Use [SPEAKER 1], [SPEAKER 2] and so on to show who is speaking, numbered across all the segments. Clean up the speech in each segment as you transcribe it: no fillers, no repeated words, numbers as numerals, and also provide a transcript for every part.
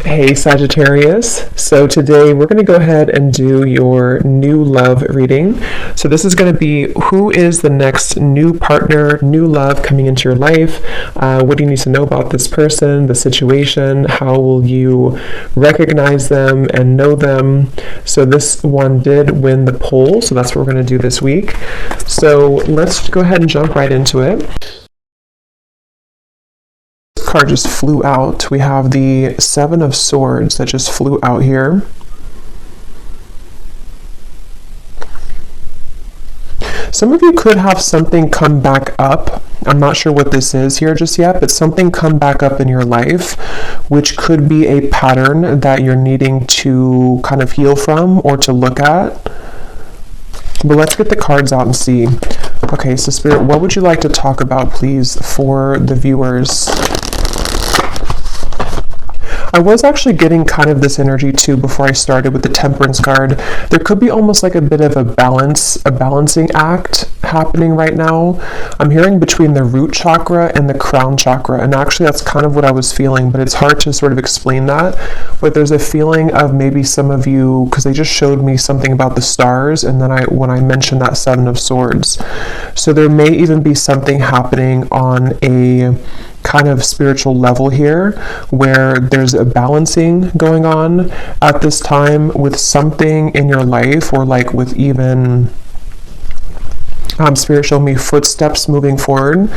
[SPEAKER 1] Hey Sagittarius, so today we're going to go ahead and do your new love reading. So this is going to be who is the next new partner, new love coming into your life. What do you need to know about this person, the situation? How will you recognize them and know them? So this one did win the poll, so that's what we're going to do this week. So let's go ahead and jump right into it. Card just flew out. We have the Seven of Swords that just flew out here. Some of you could have something come back up. I'm not sure what this is here just yet, but something come back up in your life, which could be a pattern that you're needing to kind of heal from or to look at. But let's get the cards out and see. Okay, so Spirit, what would you like to talk about, please, for the viewers? I was actually getting kind of this energy too before I started with the Temperance card. There could be almost like a bit of a balancing act happening right now. I'm hearing between the root chakra and the crown chakra, and actually that's kind of what I was feeling, but it's hard to sort of explain that. But there's a feeling of maybe some of you, because they just showed me something about the stars, and then when I mentioned that Seven of Swords. So there may even be something happening on a kind of spiritual level here where there's a balancing going on at this time with something in your life, or like with even Spirit showed me footsteps moving forward.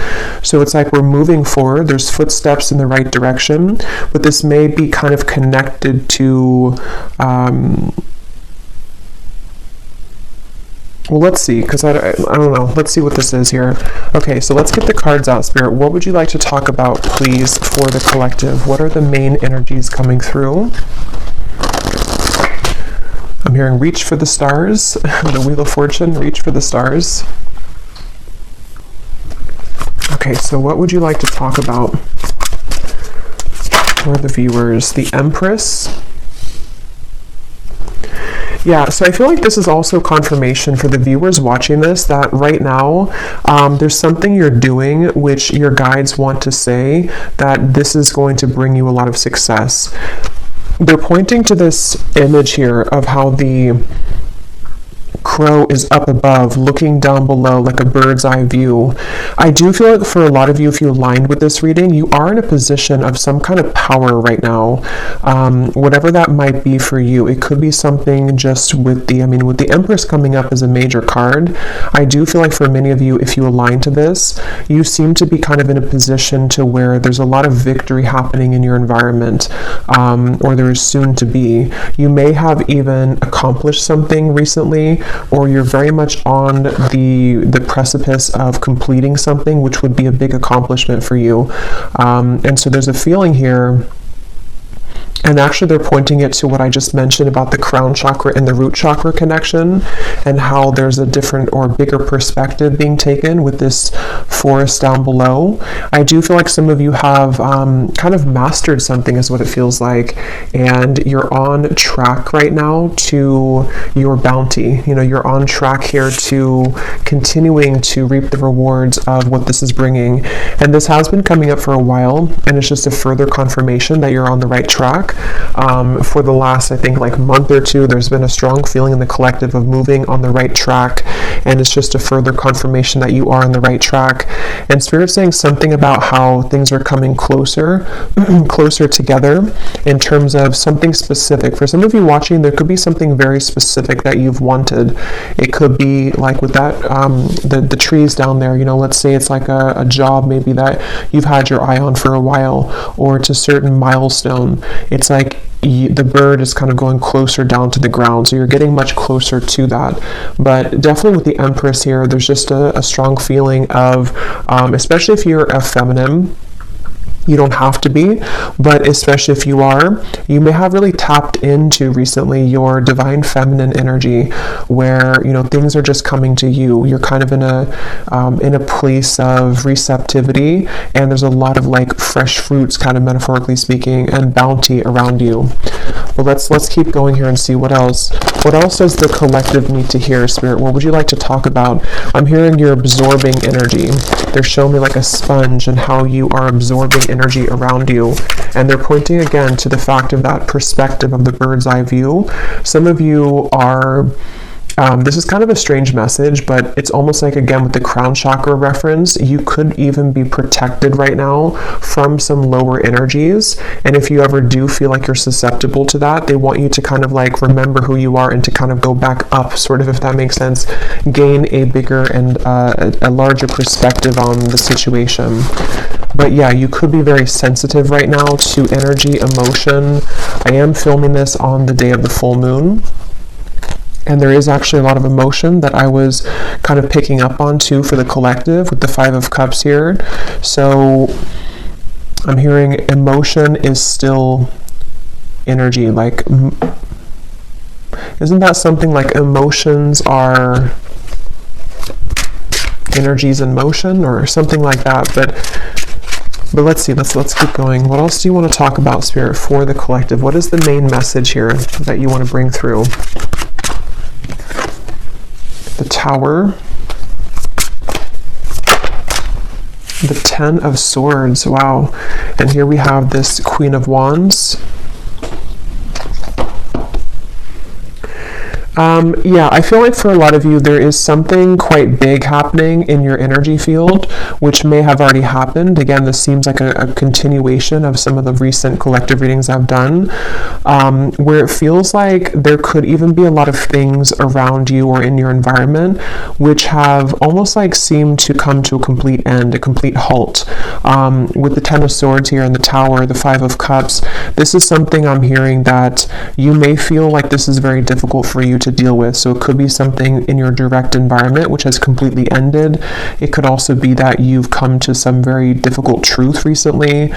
[SPEAKER 1] So it's like we're moving forward, there's footsteps in the right direction, but this may be kind of connected to well, let's see, because I don't know. Let's see what this is here. Okay, so let's get the cards out, Spirit. What would you like to talk about, please, for the collective? What are the main energies coming through? I'm hearing reach for the stars. The Wheel of Fortune, reach for the stars. Okay, so what would you like to talk about for the viewers? The Empress. Yeah, so I feel like this is also confirmation for the viewers watching this that right now there's something you're doing which your guides want to say that this is going to bring you a lot of success. They're pointing to this image here of how the crow is up above looking down below like a bird's eye view. I do feel like for a lot of you, if you aligned with this reading, you are in a position of some kind of power right now, whatever that might be for you. It could be something just with the Empress coming up as a major card. I do feel like for many of you, if you align to this, you seem to be kind of in a position to where there's a lot of victory happening in your environment, or there is soon to be. You may have even accomplished something recently, or you're very much on the precipice of completing something, which would be a big accomplishment for you. And so there's a feeling here, and actually they're pointing it to what I just mentioned about the crown chakra and the root chakra connection, and how there's a different or bigger perspective being taken with this forest down below. I do feel like some of you have kind of mastered something is what it feels like, and you're on track right now to your bounty. You know, you're on track here to continuing to reap the rewards of what this is bringing. And this has been coming up for a while, and it's just a further confirmation that you're on the right track. For the last, I think, like month or two, there's been a strong feeling in the collective of moving on the right track, and it's just a further confirmation that you are on the right track. And Spirit's saying something about how things are coming closer together in terms of something specific. For some of you watching, there could be something very specific that you've wanted. It could be like with that the trees down there, you know, let's say it's like a job maybe that you've had your eye on for a while, or it's a certain milestone. It's like the bird is kind of going closer down to the ground, so you're getting much closer to that. But definitely with the Empress here, there's just a strong feeling of, especially if you're a feminine, you don't have to be, but especially if you are, you may have really tapped into recently your divine feminine energy, where, you know, things are just coming to you. You're kind of in a place of receptivity, and there's a lot of like fresh fruits, kind of metaphorically speaking, and bounty around you. But let's keep going here and see what else. What else does the collective need to hear, Spirit? What would you like to talk about? I'm hearing you're absorbing energy. They're showing me like a sponge and how you are absorbing energy around you. And they're pointing again to the fact of that perspective of the bird's eye view. Some of you are... this is kind of a strange message, but it's almost like, again, with the crown chakra reference, you could even be protected right now from some lower energies. And if you ever do feel like you're susceptible to that, they want you to kind of like remember who you are and to kind of go back up, sort of, if that makes sense, gain a bigger and a larger perspective on the situation. But yeah, you could be very sensitive right now to energy, emotion. I am filming this on the day of the full moon. And there is actually a lot of emotion that I was kind of picking up on too for the collective with the Five of Cups here. So I'm hearing emotion is still energy. Like, isn't that something like emotions are energies in motion or something like that? But let's see, let's keep going. What else do you want to talk about, Spirit, for the collective? What is the main message here that you want to bring through? The Tower, the Ten of Swords, wow. And here we have this Queen of Wands. Yeah, I feel like for a lot of you, there is something quite big happening in your energy field, which may have already happened. Again, this seems like a continuation of some of the recent collective readings I've done, where it feels like there could even be a lot of things around you or in your environment, which have almost like seemed to come to a complete end, a complete halt. With the Ten of Swords here and the Tower, the Five of Cups, this is something I'm hearing that you may feel like this is very difficult for you to deal with. So it could be something in your direct environment which has completely ended. It could also be that you've come to some very difficult truth recently.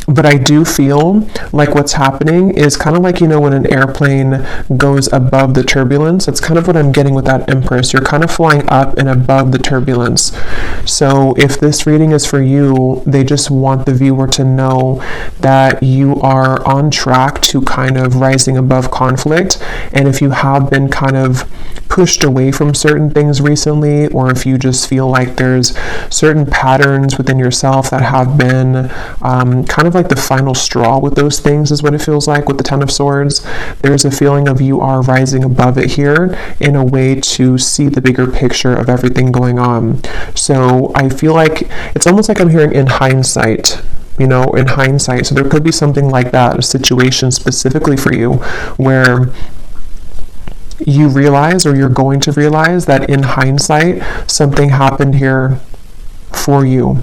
[SPEAKER 1] But I do feel like what's happening is kind of like, you know, when an airplane goes above the turbulence, that's kind of what I'm getting with that Empress. You're kind of flying up and above the turbulence. So if this reading is for you, they just want the viewer to know that you are on track to kind of rising above conflict. And if you have been kind of pushed away from certain things recently, or if you just feel like there's certain patterns within yourself that have been kind of like the final straw with those things, is what it feels like with the Ten of Swords. There's a feeling of you are rising above it here in a way to see the bigger picture of everything going on. So I feel like it's almost like I'm hearing in hindsight, you know, in hindsight. So there could be something like that, a situation specifically for you where you realize, or you're going to realize, that in hindsight something happened here for you.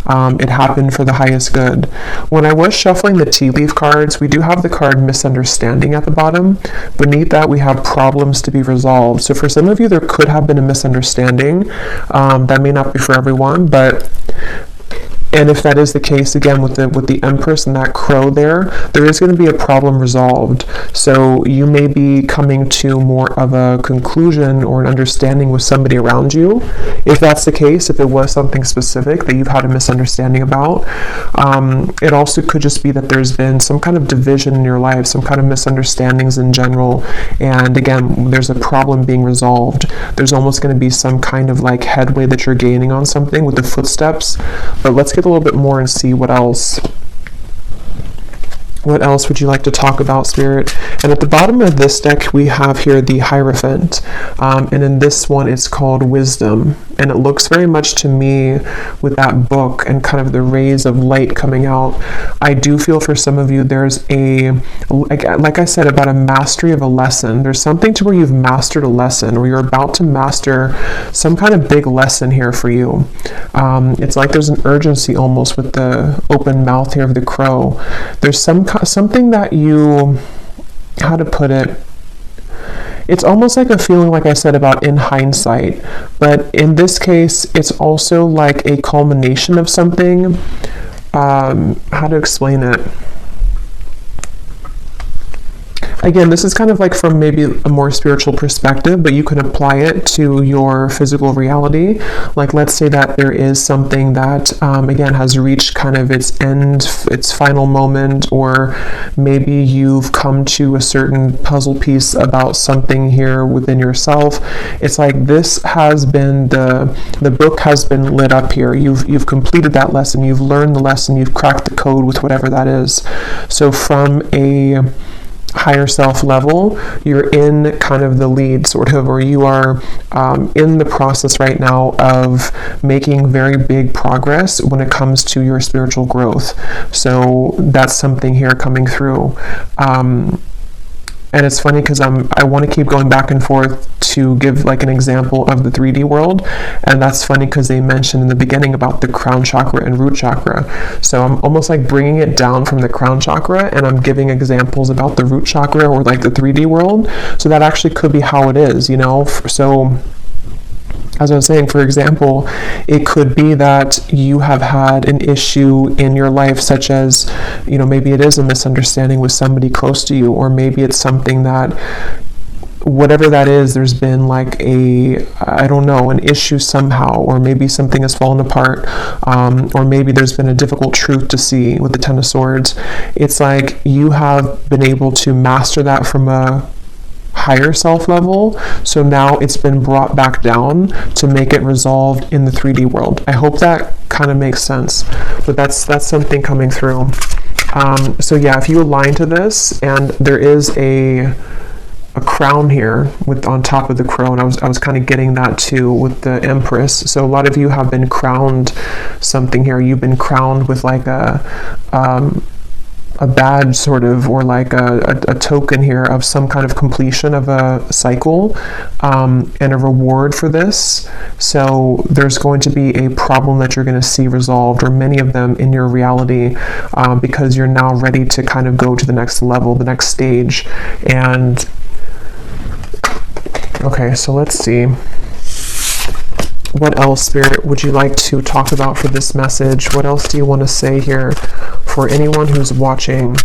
[SPEAKER 1] It happened for the highest good. When I was shuffling the tea leaf cards, we do have the card misunderstanding at the bottom. Beneath that, we have problems to be resolved. So for some of you, there could have been a misunderstanding. That may not be for everyone, but... And if that is the case, again, with the Empress and that crow there is going to be a problem resolved. So you may be coming to more of a conclusion or an understanding with somebody around you. If that's the case, if it was something specific that you've had a misunderstanding about, it also could just be that there's been some kind of division in your life, some kind of misunderstandings in general. And again, there's a problem being resolved. There's almost going to be some kind of like headway that you're gaining on something with the footsteps. But let's get a little bit more and see what else. What else would you like to talk about, Spirit? And at the bottom of this deck, we have here the Hierophant. And in this one, it's called Wisdom. And it looks very much to me with that book and kind of the rays of light coming out. I do feel for some of you, there's a, like I said, about a mastery of a lesson. There's something to where you've mastered a lesson, or you're about to master some kind of big lesson here for you. It's like there's an urgency almost with the open mouth here of the crow. There's something that you, how to put it, it's almost like a feeling, like I said, about in hindsight, but in this case, it's also like a culmination of something. How to explain it? Again, this is kind of like from maybe a more spiritual perspective, but you can apply it to your physical reality. Like, let's say that there is something that, again, has reached kind of its end, its final moment, or maybe you've come to a certain puzzle piece about something here within yourself. It's like this has been, the book has been lit up here. You've completed that lesson. You've learned the lesson. You've cracked the code with whatever that is. So from a higher self level, you're in kind of the lead, sort of, or you are in the process right now of making very big progress when it comes to your spiritual growth. So that's something here coming through. And it's funny because I want to keep going back and forth to give like an example of the 3D world. And that's funny because they mentioned in the beginning about the crown chakra and root chakra. So I'm almost like bringing it down from the crown chakra, and I'm giving examples about the root chakra or like the 3D world. So that actually could be how it is, you know? So as I was saying, for example, it could be that you have had an issue in your life, such as, you know, maybe it is a misunderstanding with somebody close to you, or maybe it's something that, whatever that is, there's been like I don't know, an issue somehow, or maybe something has fallen apart, or maybe there's been a difficult truth to see with the Ten of Swords. It's like you have been able to master that from a higher self level, so now it's been brought back down to make it resolved in the 3D world. I hope that kind of makes sense, but that's something coming through. So yeah, if you align to this, and there is a crown here with on top of the crown, I was kind of getting that too with the Empress. So a lot of you have been crowned something here. You've been crowned with like a badge, sort of, or like a token here of some kind of completion of a cycle, and a reward for this. So there's going to be a problem that you're going to see resolved, or many of them in your reality, because you're now ready to kind of go to the next level, the next stage. And okay, so let's see. What else, Spirit, would you like to talk about for this message? What else do you want to say here for anyone who's watching?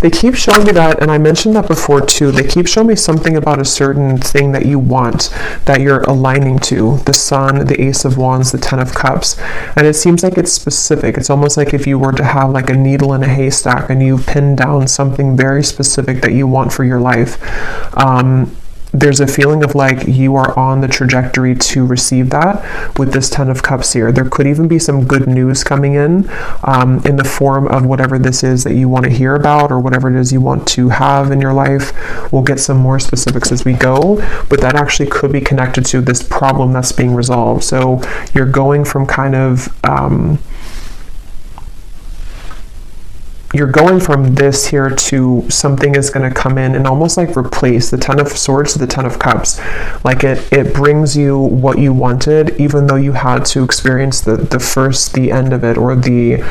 [SPEAKER 1] They keep showing me that, and I mentioned that before too, they keep showing me something about a certain thing that you want, that you're aligning to. The Sun, the Ace of Wands, the Ten of Cups. And it seems like it's specific. It's almost like if you were to have like a needle in a haystack and you pin down something very specific that you want for your life. There's a feeling of like you are on the trajectory to receive that with this Ten of Cups here. There could even be some good news coming in the form of whatever this is that you want to hear about, or whatever it is you want to have in your life. We'll get some more specifics as we go, but that actually could be connected to this problem that's being resolved. So you're going from kind of you're going from this here to something is going to come in and almost like replace the Ten of Swords to the Ten of Cups. Like it brings you what you wanted, even though you had to experience the end of it, or the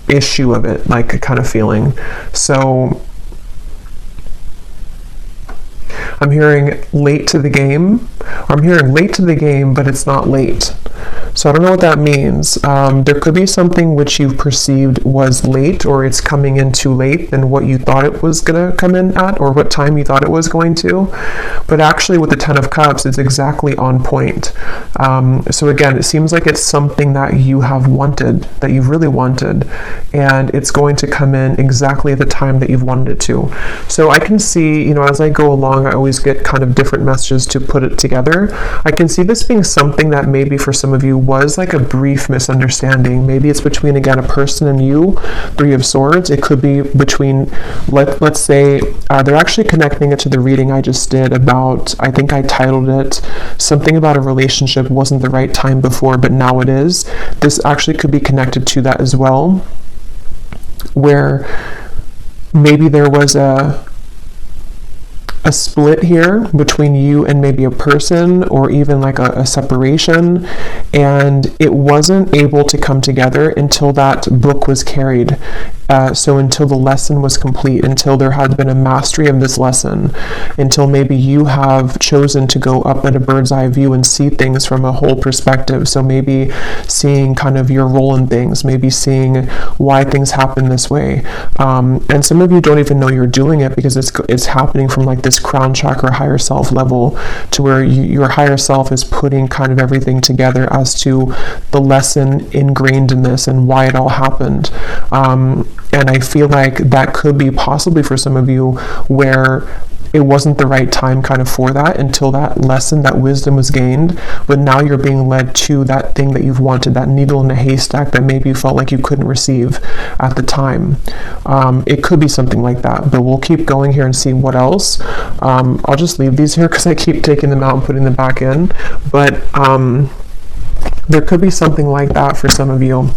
[SPEAKER 1] issue of it, like a kind of feeling. So I'm hearing late to the game. I'm hearing late to the game, but it's not late. So I don't know what that means. There could be something which you perceived was late, or it's coming in too late than what you thought it was going to come in at, or what time you thought it was going to. But actually with the Ten of Cups, it's exactly on point. So again, it seems like it's something that you have wanted, that you really wanted, and it's going to come in exactly at the time that you've wanted it to. So I can see, as I go along, I always get kind of different messages to put it together. I can see this being something that maybe for some of you was like a brief misunderstanding. Maybe it's between, again, a person and you, Three of Swords. It could be between, let's say, they're actually connecting it to the reading I just did about, I think I titled it something about a relationship wasn't the right time before, but now it is. This actually could be connected to that as well, where maybe there was a split here between you and maybe a person, or even like a separation, and it wasn't able to come together until that book was carried So until the lesson was complete, until there had been a mastery of this lesson, until maybe you have chosen to go up at a bird's eye view and see things from a whole perspective. So maybe seeing kind of your role in things, maybe seeing why things happen this way. And some of you don't even know you're doing it because it's happening from like this crown chakra higher self level, to where your higher self is putting kind of everything together as to the lesson ingrained in this and why it all happened. And I feel like that could be possibly for some of you where it wasn't the right time kind of for that until that lesson, that wisdom was gained, but now you're being led to that thing that you've wanted, that needle in a haystack that maybe you felt like you couldn't receive at the time. It could be something like that, but we'll keep going here and see what else. I'll just leave these here because I keep taking them out and putting them back in, but there could be something like that for some of you.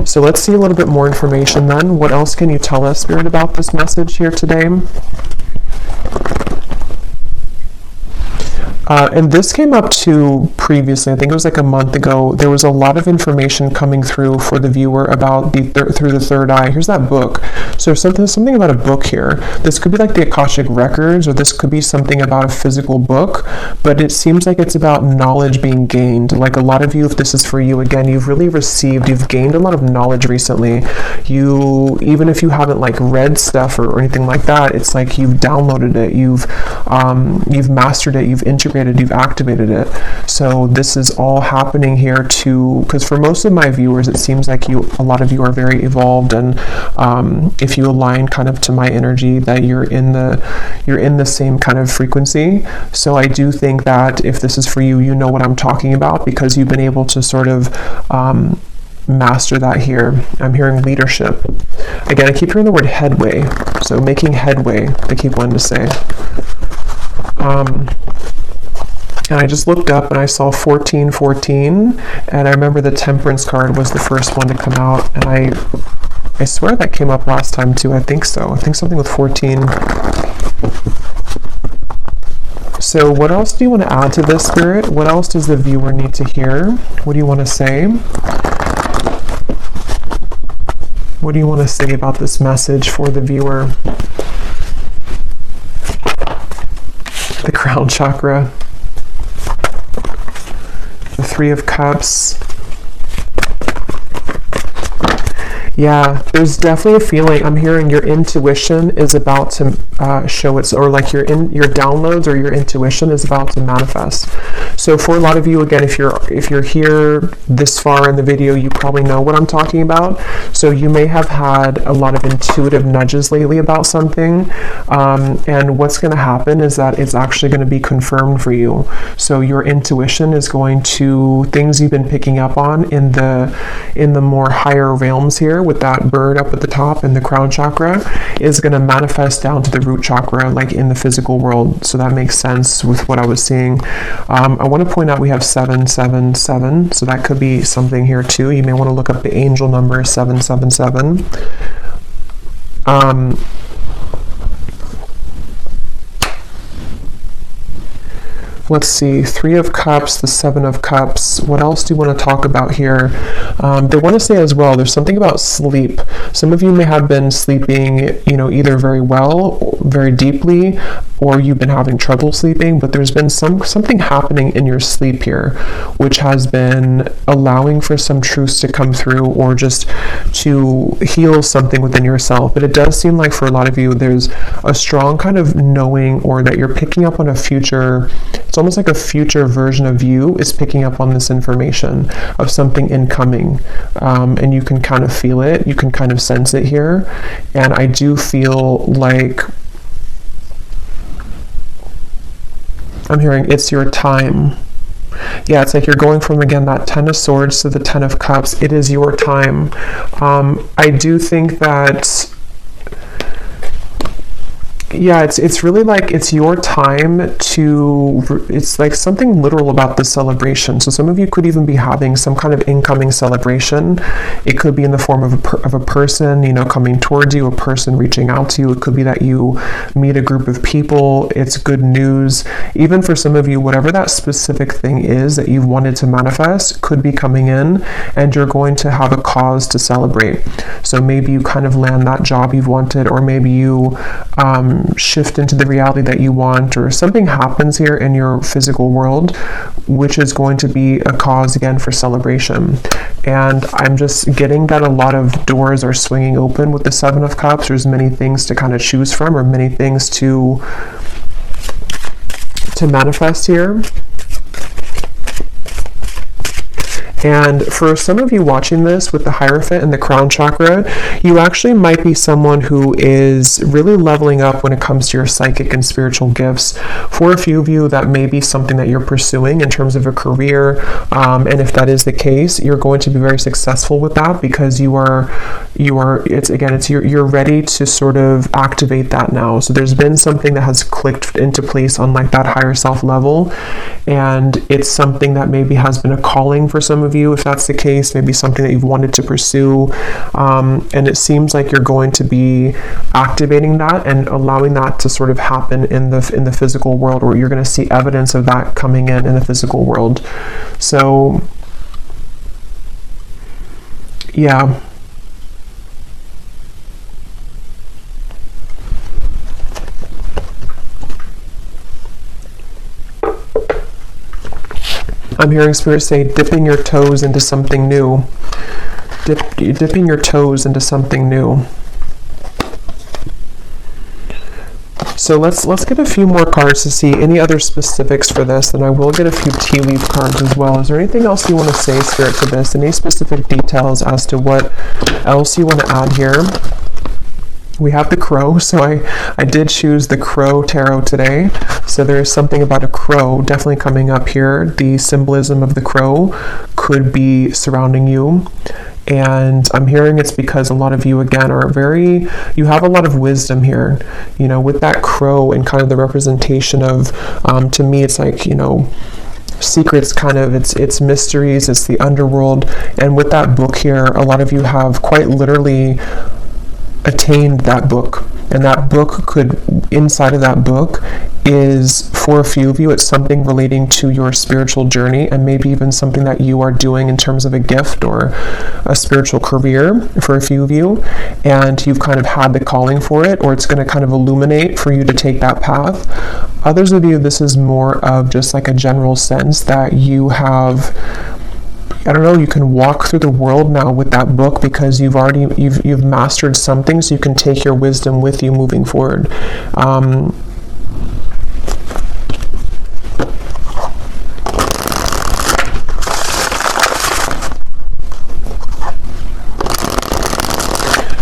[SPEAKER 1] So let's see a little bit more information then. What else can you tell us, Spirit, about this message here today? And this came up too previously. I think it was like a month ago. There was a lot of information coming through for the viewer about through the third eye. Here's that book. So something about a book here. This could be like the Akashic Records, or this could be something about a physical book, but it seems like it's about knowledge being gained. Like a lot of you, if this is for you, again, you've gained a lot of knowledge recently. Even if you haven't like read stuff or anything like that, it's like you've downloaded it, you've mastered it, you've integrated, you've activated it. So this is all happening here too, because for most of my viewers, it seems like a lot of you are very evolved, and if you align kind of to my energy, that you're in the same kind of frequency. So I do think that if this is for you, you know what I'm talking about, because you've been able to sort of master that here. I'm hearing leadership. Again, I keep hearing the word headway. So making headway, I keep wanting to say. And I just looked up and I saw 1414, and I remember the Temperance card was the first one to come out, and I swear that came up last time too. I think so. I think something with 14. So what else do you want to add to this, Spirit? What else does the viewer need to hear? What do you want to say? What do you want to say about this message for the viewer? The crown chakra. The Three of Cups. Yeah, there's definitely a feeling. I'm hearing your intuition is about to show its, or like your downloads or your intuition is about to manifest. So for a lot of you, again, if you're here this far in the video, you probably know what I'm talking about. So you may have had a lot of intuitive nudges lately about something, and what's going to happen is that it's actually going to be confirmed for you. So your intuition is going to, things you've been picking up on in the more higher realms here, with that bird up at the top in the crown chakra, is going to manifest down to the root chakra, like in the physical world. So that makes sense with what I was seeing. I want to point out we have 777, so that could be something here too. You may want to look up the angel number 777. Let's see, Three of Cups, the Seven of Cups. What else do you want to talk about here? They want to say as well, there's something about sleep. Some of you may have been sleeping, either very well, very deeply, or you've been having trouble sleeping, but there's been something happening in your sleep here, which has been allowing for some truths to come through, or just to heal something within yourself. But it does seem like for a lot of you, there's a strong kind of knowing, or that you're picking up on a future. It's almost like a future version of you is picking up on this information of something incoming, and you can kind of feel it, you can kind of sense it here. And I do feel like I'm hearing it's your time. Yeah, it's like you're going from, again, that Ten of Swords to the Ten of Cups. It is your time. I do think that Yeah, it's really like it's your time to, it's like something literal about the celebration. So some of you could even be having some kind of incoming celebration. It could be in the form of a person, you know, coming towards you, a person reaching out to you. It could be that you meet a group of people. It's good news. Even for some of you, whatever that specific thing is that you've wanted to manifest could be coming in, and you're going to have a cause to celebrate. So maybe you kind of land that job you've wanted, or maybe you shift into the reality that you want, or something happens here in your physical world which is going to be a cause again for celebration. And I'm just getting that a lot of doors are swinging open with the Seven of Cups. There's many things to kind of choose from, or many things to manifest here. And for some of you watching this with the Hierophant and the Crown Chakra, you actually might be someone who is really leveling up when it comes to your psychic and spiritual gifts. For a few of you, that may be something that you're pursuing in terms of a career. And if that is the case, you're going to be very successful with that, because you're ready to sort of activate that now. So there's been something that has clicked into place on like that higher self level. And it's something that maybe has been a calling for some of you. If that's the case, maybe something that you've wanted to pursue, and it seems like you're going to be activating that and allowing that to sort of happen in the physical world, or you're going to see evidence of that coming in the physical world. So yeah. I'm hearing Spirit say, dipping your toes into something new. Dipping your toes into something new. So let's get a few more cards to see any other specifics for this, and I will get a few tea leaf cards as well. Is there anything else you want to say, Spirit, to this? Any specific details as to what else you want to add here? We have the crow, so I did choose the crow tarot today. So there is something about a crow definitely coming up here. The symbolism of the crow could be surrounding you. And I'm hearing it's because a lot of you, again, you have a lot of wisdom here, you know, with that crow and kind of the representation of, to me, it's like, you know, secrets, kind of, it's mysteries, it's the underworld. And with that book here, a lot of you have quite literally attained that book, and that book could, inside of that book is, for a few of you, it's something relating to your spiritual journey, and maybe even something that you are doing in terms of a gift or a spiritual career for a few of you, and you've kind of had the calling for it, or it's going to kind of illuminate for you to take that path. Others of you, this is more of just like a general sense that you have, I don't know, you can walk through the world now with that book, because you've mastered something, so you can take your wisdom with you moving forward.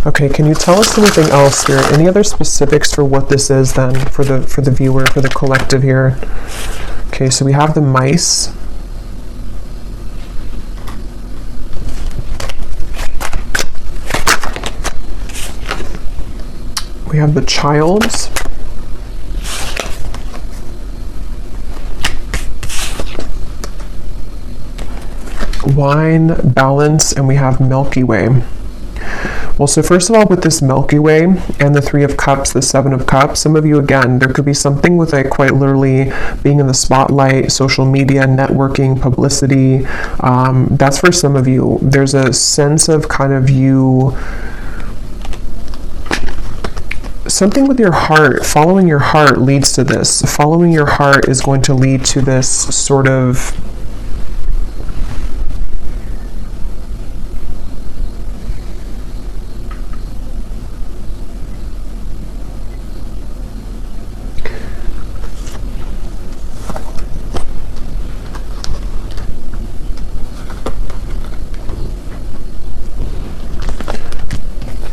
[SPEAKER 1] Okay, can you tell us anything else here? Any other specifics for what this is then, for the viewer, for the collective here? Okay, so we have the mice. We have the childs. Wine, balance, and we have Milky Way. Well, so first of all, with this Milky Way and the Three of Cups, the Seven of Cups, some of you, again, there could be something with like quite literally being in the spotlight, social media, networking, publicity. That's for some of you. There's a sense of kind of you, something with your heart, following your heart leads to this. Following your heart is going to lead to this sort of,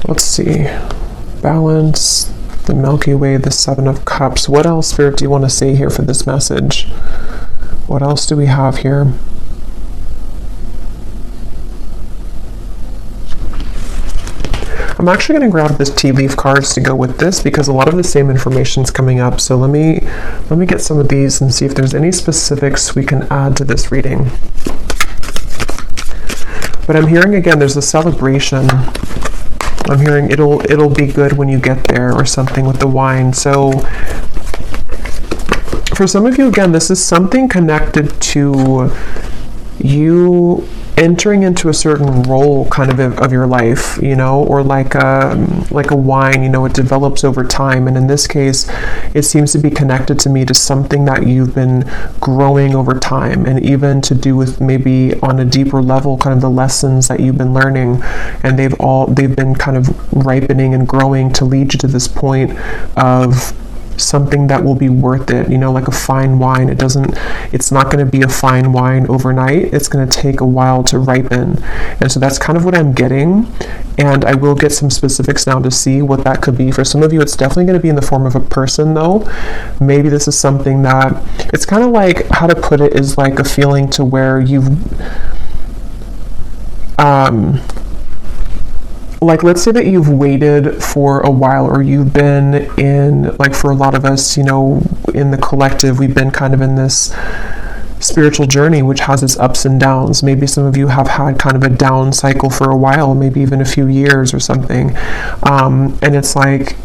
[SPEAKER 1] let's see, balance, the Milky Way, the Seven of Cups. What else, Spirit, do you want to say here for this message? What else do we have here? I'm I'm actually going to grab this tea leaf cards to go with this because a lot of the same information is coming up. So let me get some of these and see if there's any specifics we can add to this reading. But I'm hearing again, there's a celebration. I'm hearing it'll be good when you get there, or something with the wine. So for some of you, again, this is something connected to you entering into a certain role kind of your life, you know, or like a wine, you know, it develops over time. And in this case, it seems to be connected to me to something that you've been growing over time, and even to do with maybe on a deeper level, kind of the lessons that you've been learning, and they've been kind of ripening and growing to lead you to this point of something that will be worth it, you know, like a fine wine. It's not going to be a fine wine overnight. It's going to take a while to ripen. And so that's kind of what I'm getting. And I will get some specifics now to see what that could be. For some of you, it's definitely going to be in the form of a person, though. Maybe this is something that, it's kind of like, how to put it, is like a feeling to where you've, like, let's say that you've waited for a while, or you've been in, like, for a lot of us, you know, in the collective, we've been kind of in this spiritual journey which has its ups and downs. Maybe some of you have had kind of a down cycle for a while, maybe even a few years or something, and it's like,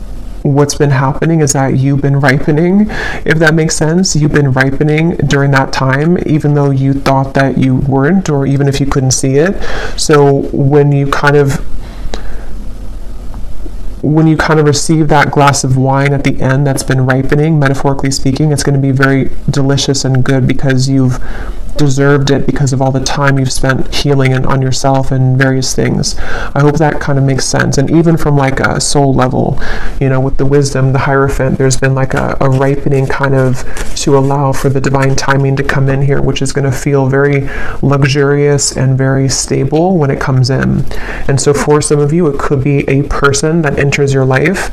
[SPEAKER 1] what's been happening is that you've been ripening, if that makes sense. You've been ripening during that time, even though you thought that you weren't, or even if you couldn't see it. So when you kind of receive that glass of wine at the end that's been ripening, metaphorically speaking, it's going to be very delicious and good because you've deserved it, because of all the time you've spent healing and on yourself and various things. I hope that kind of makes sense. And even from like a soul level, you know, with the wisdom, the Hierophant, there's been like a ripening kind of to allow for the divine timing to come in here, which is going to feel very luxurious and very stable when it comes in. And so for some of you, it could be a person that enters your life.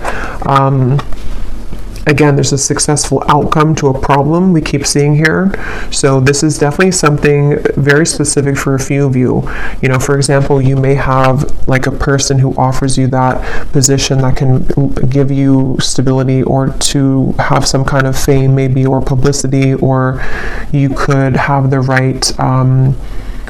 [SPEAKER 1] Again, there's a successful outcome to a problem we keep seeing here. So this is definitely something very specific for a few of you. You know, for example, you may have like a person who offers you that position that can give you stability, or to have some kind of fame maybe, or publicity, or you could have the right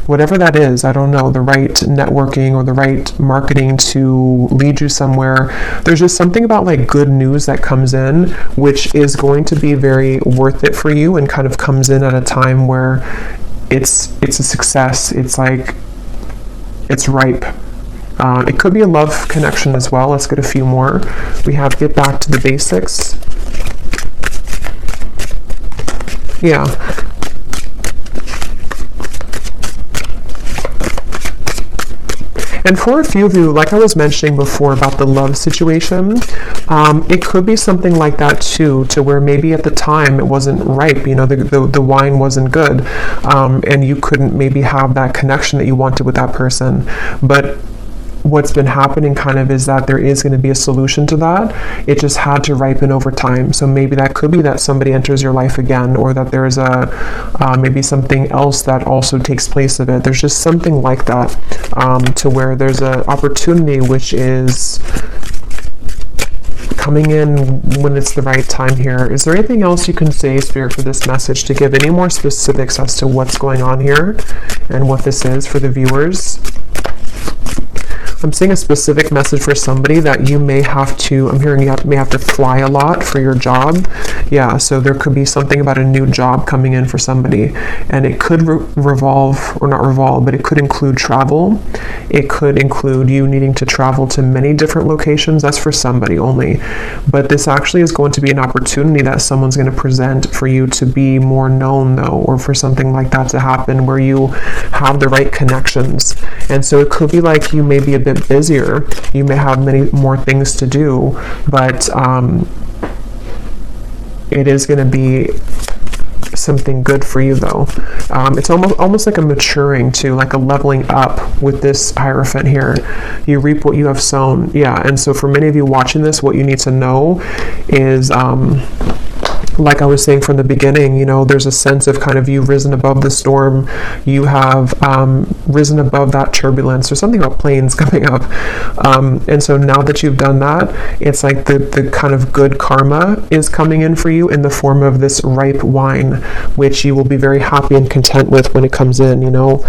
[SPEAKER 1] whatever that is, I don't know, the right networking or the right marketing to lead you somewhere. There's just something about like good news that comes in, which is going to be very worth it for you, and kind of comes in at a time where it's a success. It's like, it's ripe. It could be a love connection as well. Let's get a few more. We have get back to the basics. Yeah. And for a few of you, like I was mentioning before about the love situation, it could be something like that too, to where maybe at the time it wasn't ripe, you know, the wine wasn't good, and you couldn't maybe have that connection that you wanted with that person. But what's been happening kind of is that there is going to be a solution to that. It just had to ripen over time. So maybe that could be that somebody enters your life again, or that there's maybe something else that also takes place of it. There's just something like that, to where there's an opportunity which is coming in when it's the right time here. Is there anything else you can say, Spirit, for this message, to give any more specifics as to what's going on here and what this is for the viewers? I'm seeing a specific message for somebody that you may have to, I'm hearing you may have to fly a lot for your job. Yeah, so there could be something about a new job coming in for somebody, and it could revolve, or not revolve, but it could include travel. It could include you needing to travel to many different locations. That's for somebody only. But this actually is going to be an opportunity that someone's going to present for you to be more known, though, or for something like that to happen where you have the right connections. And so it could be like you may be a bit busier, you may have many more things to do, but it is going to be something good for you, though. It's almost like a maturing too, like a leveling up with this Hierophant here. You reap what you have sown. Yeah, and so for many of you watching this, what you need to know is like I was saying from the beginning, you know, there's a sense of kind of you risen above the storm. You have risen above that turbulence, or something about planes coming up. And so now that you've done that, it's like the kind of good karma is coming in for you in the form of this ripe wine, which you will be very happy and content with when it comes in, you know,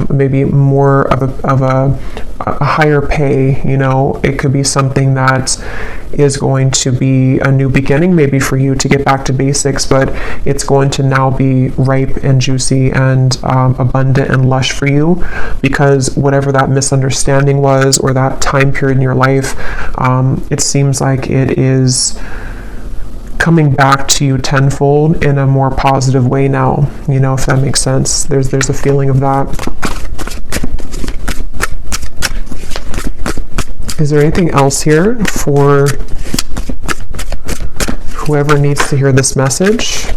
[SPEAKER 1] maybe more of a higher pay, you know. It could be something that is going to be a new beginning maybe for you to get back to basics, but it's going to now be ripe and juicy and abundant and lush for you, because whatever that misunderstanding was, or that time period in your life, it seems like it is coming back to you tenfold in a more positive way now, you know, if that makes sense. There's a feeling of that. Is there anything else here for whoever needs to hear this message?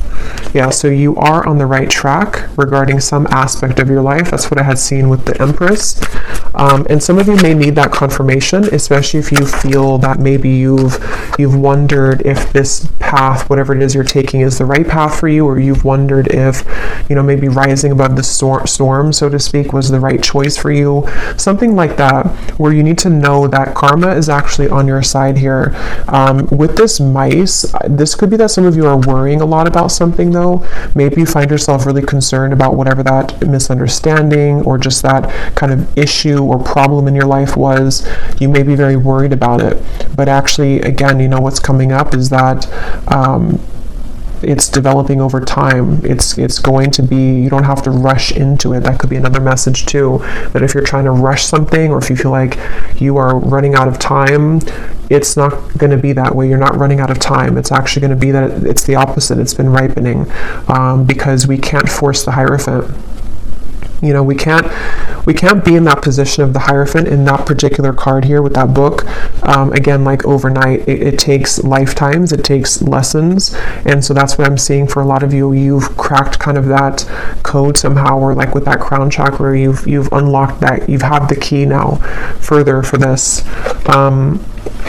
[SPEAKER 1] Yeah, so you are on the right track regarding some aspect of your life. That's what I had seen with the Empress. And some of you may need that confirmation, especially if you feel that maybe you've wondered if this path, whatever it is you're taking, is the right path for you, or you've wondered if, you know, maybe rising above the storm, so to speak, was the right choice for you. Something like that, where you need to know that karma is actually on your side here. With this mice, this could be that some of you are worrying a lot about something, though. Maybe you find yourself really concerned about whatever that misunderstanding or just that kind of issue or problem in your life was. You may be very worried about it, but actually, again, you know, what's coming up is that it's developing over time. It's going to be, you don't have to rush into it. That could be another message too, that if you're trying to rush something, or if you feel like you are running out of time, it's not going to be that way. You're not running out of time. It's actually going to be that it's the opposite. It's been ripening, because we can't force the Hierophant. You know, we can't be in that position of the Hierophant in that particular card here with that book. Again, like overnight, it takes lifetimes, it takes lessons. And so that's what I'm seeing for a lot of you. You've cracked kind of that code somehow, or like with that crown chakra, you've unlocked that. You've had the key now further for this.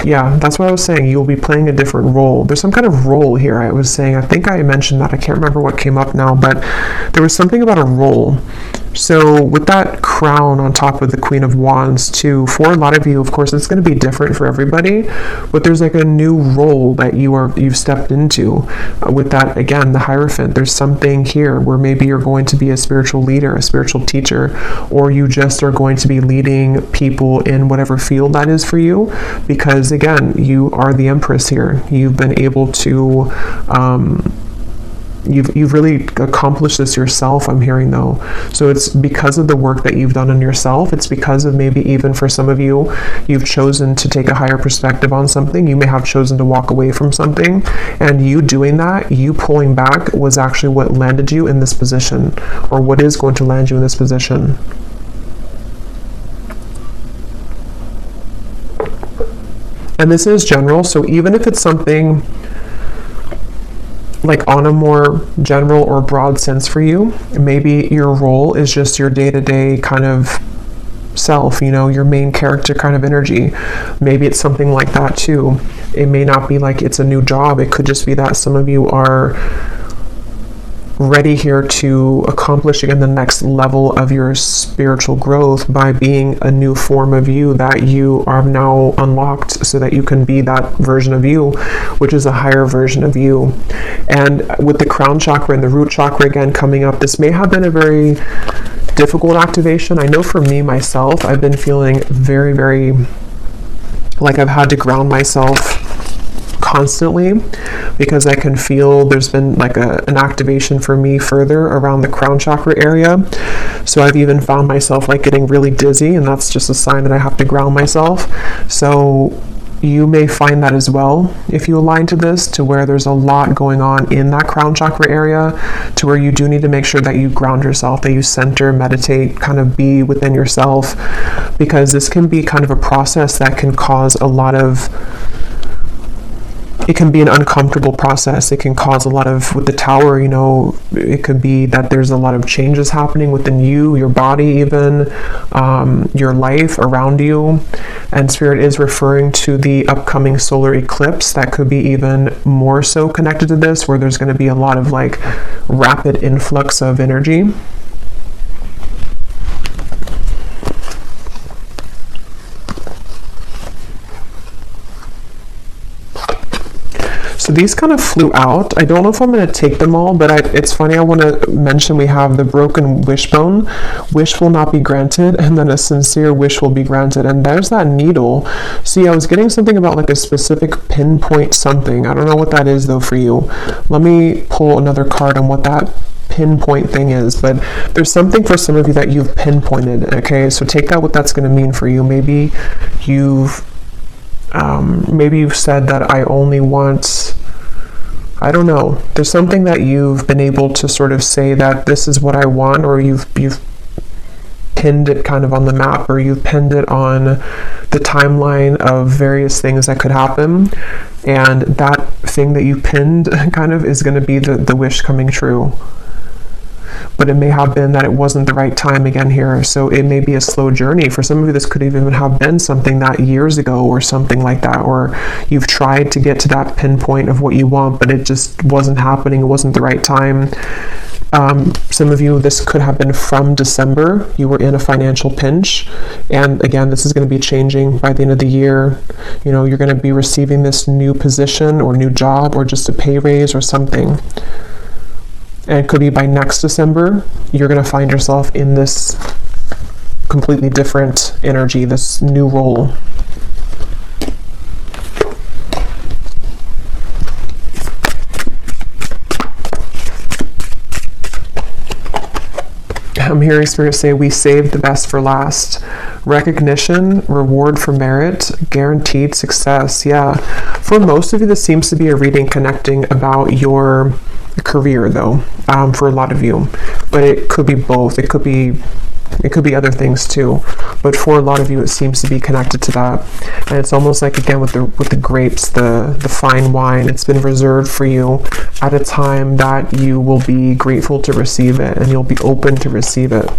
[SPEAKER 1] Yeah, that's what I was saying. You'll be playing a different role. There's some kind of role here. I was saying, I think I mentioned that. I can't remember what came up now, but there was something about a role. So with that crown on top of the Queen of Wands too, for a lot of you, of course, it's going to be different for everybody, but there's like a new role that you've stepped into. With that, again, the Hierophant, there's something here where maybe you're going to be a spiritual leader, a spiritual teacher, or you just are going to be leading people in whatever field that is for you, because again, you are the Empress here. You've been able to You've really accomplished this yourself, I'm hearing, though. So it's because of the work that you've done on yourself. It's because of maybe even for some of you, you've chosen to take a higher perspective on something. You may have chosen to walk away from something, and you doing that, you pulling back, was actually what landed you in this position, or what is going to land you in this position. And this is general, so even if it's something like on a more general or broad sense for you, maybe your role is just your day-to-day kind of self, you know, your main character kind of energy. Maybe it's something like that too. It may not be like it's a new job. It could just be that some of you are ready here to accomplish again the next level of your spiritual growth by being a new form of you that you are now unlocked, so that you can be that version of you, which is a higher version of you. And with the crown chakra and the root chakra again coming up, this may have been a very difficult activation. I know for me myself, I've been feeling very, very like I've had to ground myself constantly, because I can feel there's been like an activation for me further around the crown chakra area. So I've even found myself like getting really dizzy, and that's just a sign that I have to ground myself. So you may find that as well if you align to this, to where there's a lot going on in that crown chakra area, to where you do need to make sure that you ground yourself, that you center, meditate, kind of be within yourself, because this can be kind of a process that can cause a lot of it can be an uncomfortable process. It can cause a lot of, with the Tower, you know, it could be that there's a lot of changes happening within you, your body even, your life around you. And Spirit is referring to the upcoming solar eclipse that could be even more so connected to this, where there's going to be a lot of like rapid influx of energy. So these kind of flew out. I don't know if I'm going to take them all, but it's funny. I want to mention we have the broken wishbone. Wish will not be granted, and then a sincere wish will be granted. And there's that needle. See, I was getting something about like a specific pinpoint something. I don't know what that is though for you. Let me pull another card on what that pinpoint thing is, but there's something for some of you that you've pinpointed. Okay, so take that what that's going to mean for you. Maybe you've said that I only want, I don't know, there's something that you've been able to sort of say that this is what I want, or you've pinned it kind of on the map, or you've pinned it on the timeline of various things that could happen, and that thing that you pinned kind of is going to be the wish coming true. But it may have been that it wasn't the right time again here, so it may be a slow journey. For some of you, this could even have been something that years ago or something like that, or you've tried to get to that pinpoint of what you want, but it just wasn't happening, it wasn't the right time. Some of you, this could have been from December. You were in a financial pinch, and again, this is going to be changing by the end of the year. You know, you're going to be receiving this new position or new job or just a pay raise or something. And it could be by next December, you're going to find yourself in this completely different energy, this new role. I'm hearing Spirit say, we saved the best for last. Recognition, reward for merit, guaranteed success. Yeah. For most of you, this seems to be a reading connecting about your career, though, for a lot of you. But it could be both. It could be other things too. But for a lot of you, it seems to be connected to that. And it's almost like, again, with the grapes, the fine wine, it's been reserved for you at a time that you will be grateful to receive it, and you'll be open to receive it.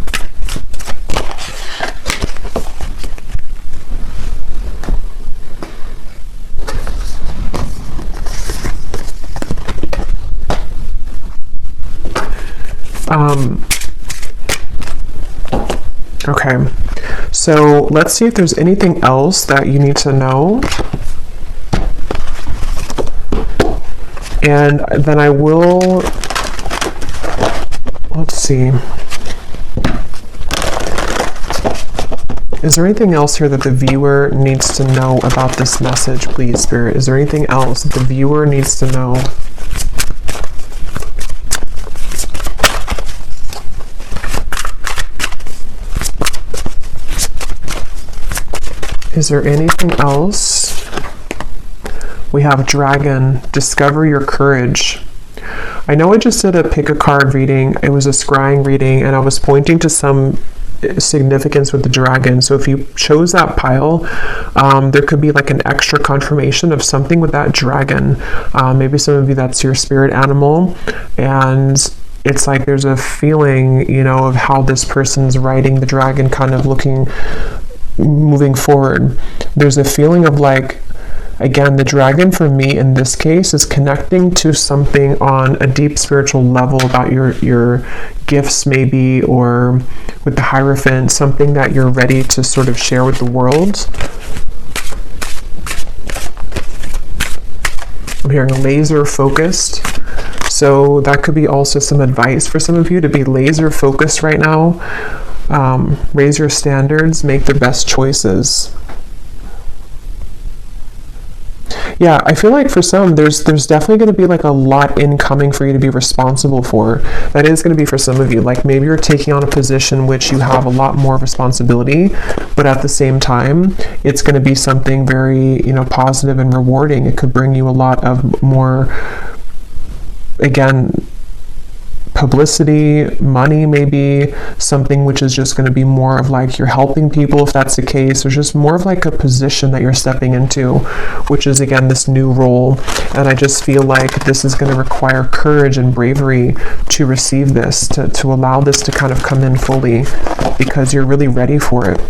[SPEAKER 1] Okay, so let's see if there's anything else that you need to know. And then I will, let's see. Is there anything else here that the viewer needs to know about this message, please, Spirit? Is there anything else that the viewer needs to know? Is there anything else? We have Dragon, discover your courage. I know I just did a pick a card reading. It was a scrying reading, and I was pointing to some significance with the dragon. So if you chose that pile, there could be like an extra confirmation of something with that dragon. Maybe some of you, that's your spirit animal, and it's like there's a feeling, you know, of how this person's riding the dragon, kind of moving forward. There's a feeling of like, again, the dragon for me in this case is connecting to something on a deep spiritual level about your gifts maybe, or with the Hierophant, something that you're ready to sort of share with the world. I'm hearing laser focused. So that could be also some advice for some of you to be laser focused right now. Raise your standards, make the best choices. Yeah, I feel like for some, there's definitely going to be like a lot incoming for you to be responsible for. That is going to be for some of you. Like maybe you're taking on a position which you have a lot more responsibility, but at the same time, it's going to be something very, you know, positive and rewarding. It could bring you a lot of more, again, publicity, money, maybe something which is just going to be more of like you're helping people, if that's the case, or just more of like a position that you're stepping into which is again this new role. And I just feel like this is going to require courage and bravery to receive this, to allow this to kind of come in fully, because you're really ready for it.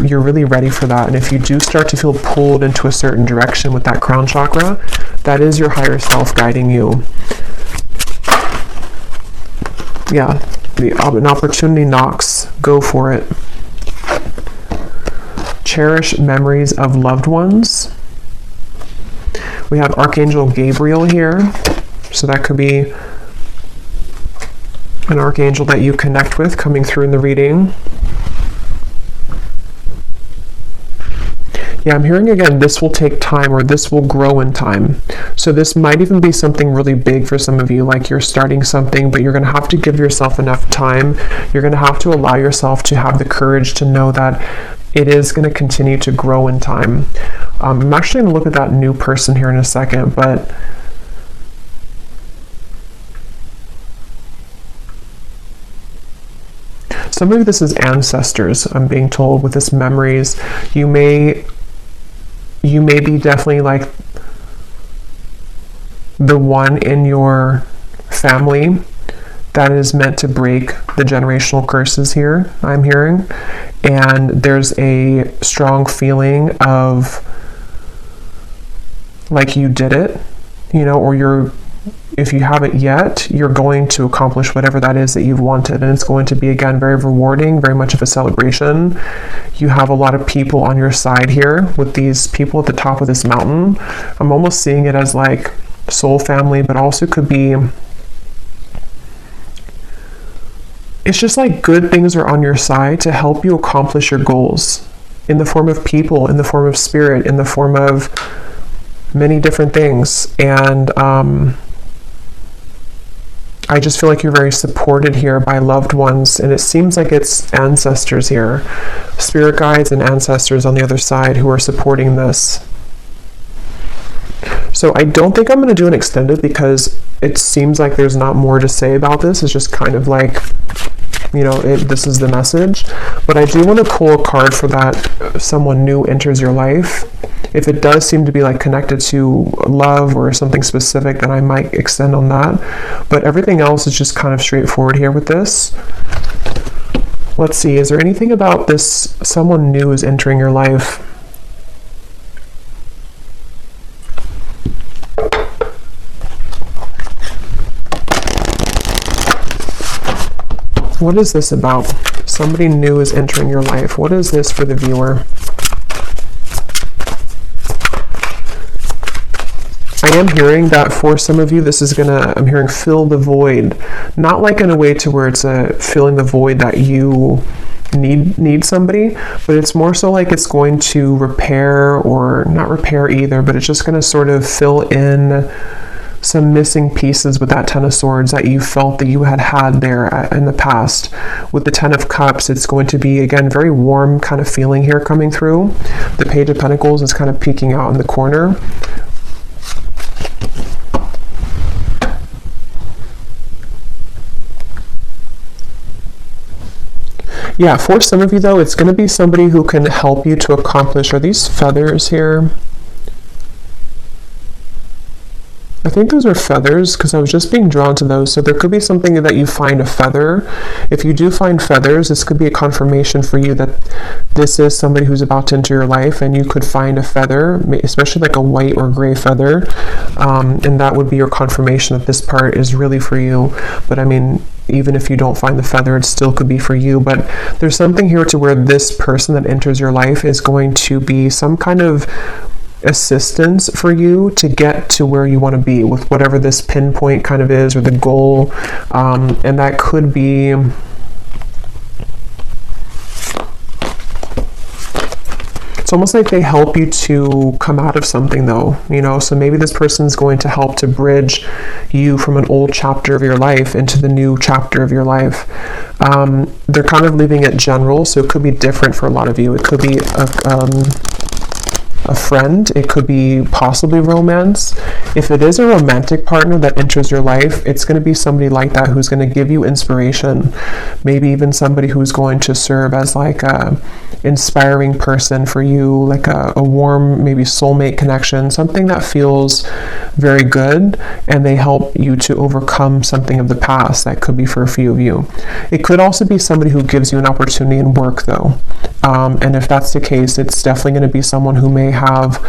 [SPEAKER 1] You're really ready for that. And if you do start to feel pulled into a certain direction with that crown chakra, that is your higher self guiding you. Yeah, an opportunity knocks. Go for it. Cherish memories of loved ones. We have Archangel Gabriel here. So that could be an archangel that you connect with coming through in the reading. Yeah, I'm hearing again, this will take time, or this will grow in time. So this might even be something really big for some of you, like you're starting something, but you're going to have to give yourself enough time. You're going to have to allow yourself to have the courage to know that it is going to continue to grow in time. I'm actually going to look at that new person here in a second, but some of this is ancestors, I'm being told, with this memories. You may be definitely like the one in your family that is meant to break the generational curses here, I'm hearing. And there's a strong feeling of like you did it, you know, or if you haven't yet, you're going to accomplish whatever that is that you've wanted. And it's going to be, again, very rewarding, very much of a celebration. You have a lot of people on your side here with these people at the top of this mountain. I'm almost seeing it as like soul family, but also could be, it's just like good things are on your side to help you accomplish your goals in the form of people, in the form of spirit, in the form of many different things. And I just feel like you're very supported here by loved ones, and it seems like it's ancestors here, spirit guides and ancestors on the other side who are supporting this. So I don't think I'm going to do an extended, because it seems like there's not more to say about this. It's just kind of like, you know, this is the message. But I do want to pull a card for that someone new enters your life. If it does seem to be like connected to love or something specific, then I might extend on that. But everything else is just kind of straightforward here with this. Let's see, is there anything about this someone new is entering your life? What is this about? Somebody new is entering your life. What is this for the viewer? I am hearing that for some of you, this is gonna, I'm hearing fill the void. Not like in a way to where it's filling the void that you need somebody, but it's more so like it's going to repair, or not repair either, but it's just gonna sort of fill in some missing pieces with that Ten of Swords that you felt that you had there in the past. With the Ten of Cups, it's going to be, again, very warm kind of feeling here coming through. The Page of Pentacles is kind of peeking out in the corner. Yeah, for some of you though, it's going to be somebody who can help you to accomplish. Are these feathers here? I think those are feathers, because I was just being drawn to those. So there could be something that you find a feather. If you do find feathers, this could be a confirmation for you that this is somebody who's about to enter your life, and you could find a feather, especially like a white or gray feather. And that would be your confirmation that this part is really for you. But I mean, even if you don't find the feather, it still could be for you. But there's something here to where this person that enters your life is going to be some kind of assistance for you to get to where you want to be with whatever this pinpoint kind of is, or the goal. And that could be, it's almost like they help you to come out of something though, you know. So maybe this person's going to help to bridge you from an old chapter of your life into the new chapter of your life. They're kind of leaving it general, so it could be different for a lot of you. It could be a friend. It could be possibly romance. If it is a romantic partner that enters your life, it's going to be somebody like that who's going to give you inspiration. Maybe even somebody who's going to serve as like a inspiring person for you, like a warm, maybe soulmate connection, something that feels very good, and they help you to overcome something of the past. That could be for a few of you. It could also be somebody who gives you an opportunity in work though. And if that's the case, it's definitely going to be someone who may have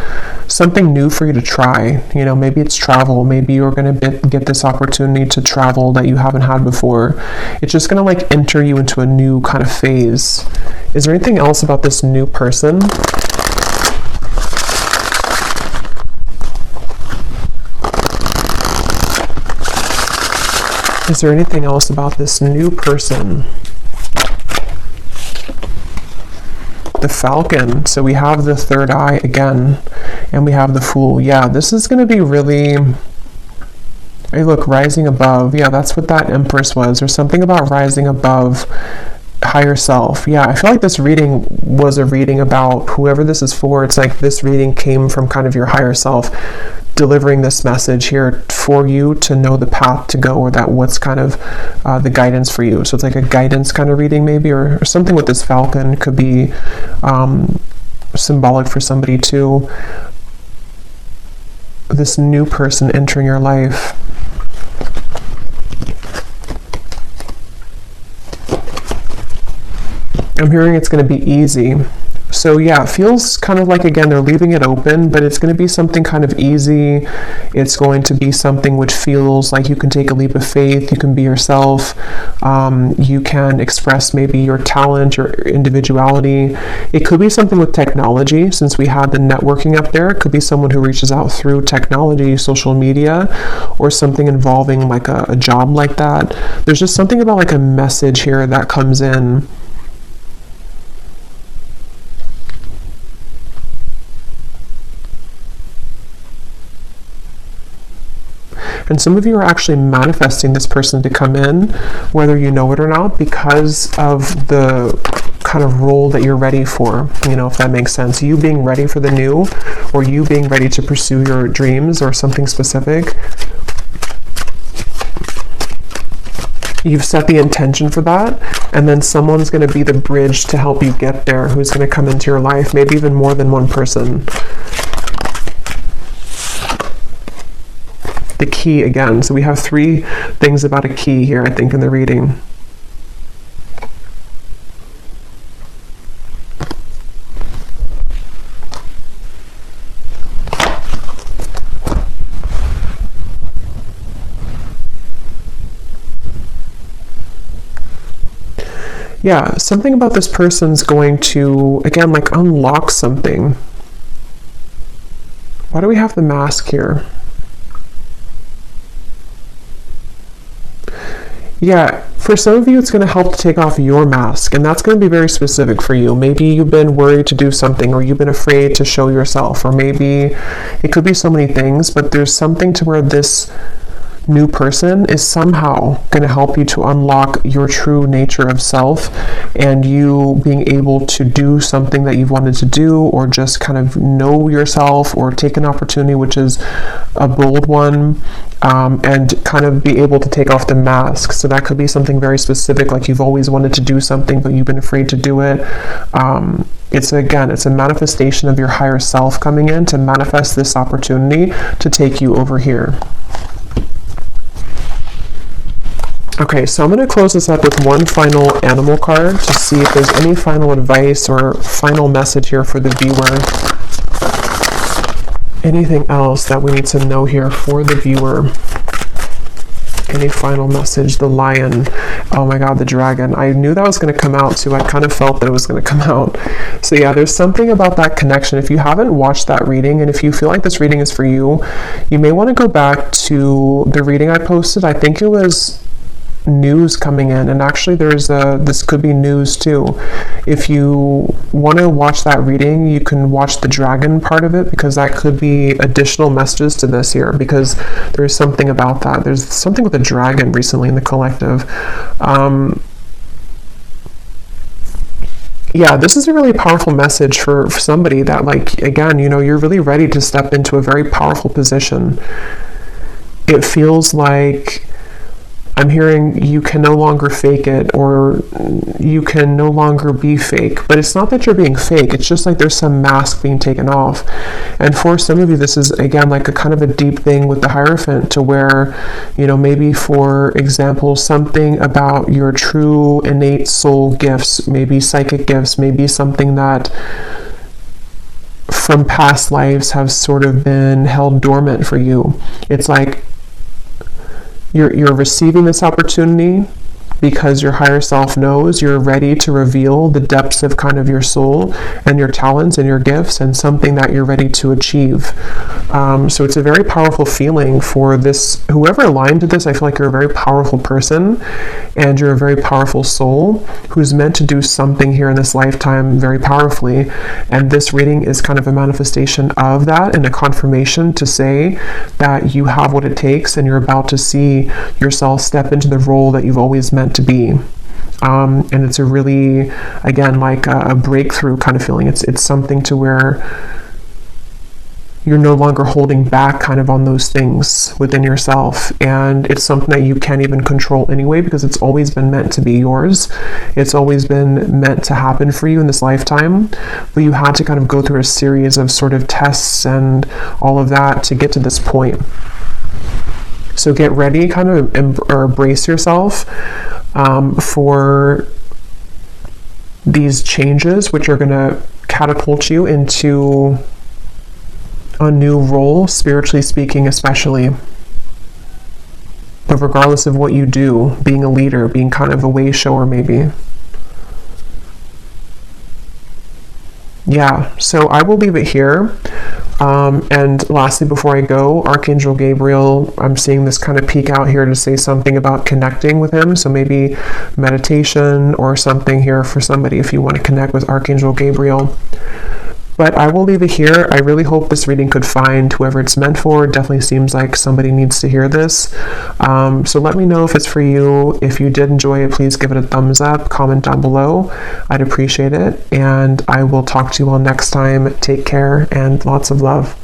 [SPEAKER 1] something new for you to try. You know, maybe it's travel. Maybe you're going to get this opportunity to travel that you haven't had before. It's just going to like enter you into a new kind of phase. Is there anything else about this new person? Is there anything else about this new person? The Falcon. So we have the third eye again, and we have the Fool. Yeah, this is going to be really... Hey, look, rising above. Yeah, that's what that Empress was. There's something about rising above higher self. Yeah, I feel like this reading was a reading about whoever this is for. It's like this reading came from kind of your higher self delivering this message here for you to know the path to go, or that what's kind of the guidance for you. So it's like a guidance kind of reading maybe, or something with this Falcon. Could be symbolic for somebody too. This new person entering your life. I'm hearing it's going to be easy. So yeah, it feels kind of like, again, they're leaving it open, but it's going to be something kind of easy. It's going to be something which feels like you can take a leap of faith. You can be yourself. You can express maybe your talent, your individuality. It could be something with technology, since we had the networking up there. It could be someone who reaches out through technology, social media, or something involving like a job like that. There's just something about like a message here that comes in. And some of you are actually manifesting this person to come in, whether you know it or not, because of the kind of role that you're ready for, you know, if that makes sense. You being ready for the new, or you being ready to pursue your dreams or something specific. You've set the intention for that, and then someone's going to be the bridge to help you get there, who's going to come into your life, maybe even more than one person. The key again. So we have three things about a key here, I think, in the reading. Yeah, something about this person's going to, again, like unlock something. Why do we have the mask here? Yeah, for some of you, it's going to help to take off your mask, and that's going to be very specific for you. Maybe you've been worried to do something, or you've been afraid to show yourself, or maybe it could be so many things, but there's something to where this new person is somehow going to help you to unlock your true nature of self, and you being able to do something that you've wanted to do, or just kind of know yourself, or take an opportunity which is a bold one, and kind of be able to take off the mask. So that could be something very specific, like you've always wanted to do something but you've been afraid to do it. It's a manifestation of your higher self coming in to manifest this opportunity to take you over here. Okay, so I'm going to close this up with one final animal card to see if there's any final advice or final message here for the viewer. Anything else that we need to know here for the viewer? Any final message? The lion. Oh my god, the dragon. I knew that was going to come out too. I kind of felt that it was going to come out. So yeah, there's something about that connection. If you haven't watched that reading, and if you feel like this reading is for you, you may want to go back to the reading I posted. I think it was news coming in, and actually this could be news too. If you want to watch that reading, you can watch the dragon part of it, because that could be additional messages to this here, because there's something about that. There's something with the dragon recently in the collective. yeah, this is a really powerful message for somebody that, like, again, you're really ready to step into a very powerful position. It feels like I'm hearing you can no longer fake it, or you can no longer be fake. But it's not that you're being fake. It's just like there's some mask being taken off. And for some of you, this is, again, like a kind of a deep thing with the Hierophant, to where, maybe, for example, something about your true innate soul gifts, maybe psychic gifts, maybe something that from past lives have sort of been held dormant for you. It's like you're receiving this opportunity because your higher self knows you're ready to reveal the depths of kind of your soul and your talents and your gifts, and something that you're ready to achieve. So it's a very powerful feeling for this, whoever aligned to this. I feel like you're a very powerful person, and you're a very powerful soul who's meant to do something here in this lifetime very powerfully. And this reading is kind of a manifestation of that, and a confirmation to say that you have what it takes, and you're about to see yourself step into the role that you've always meant to be. And it's a really, again, like a breakthrough kind of feeling. It's something to where you're no longer holding back kind of on those things within yourself, and it's something that you can't even control anyway, because it's always been meant to be yours. It's always been meant to happen for you in this lifetime, but you had to kind of go through a series of sort of tests and all of that to get to this point. So get ready, kind of embrace yourself for these changes, which are going to catapult you into a new role, spiritually speaking, especially. But regardless of what you do, being a leader, being kind of a way shower, maybe. Yeah, so I will leave it here. And lastly, before I go, Archangel Gabriel, I'm seeing this kind of peek out here to say something about connecting with him. So maybe meditation or something here for somebody if you want to connect with Archangel Gabriel. But I will leave it here. I really hope this reading could find whoever it's meant for. It definitely seems like somebody needs to hear this. So let me know if it's for you. If you did enjoy it, please give it a thumbs up, comment down below. I'd appreciate it. And I will talk to you all next time. Take care and lots of love.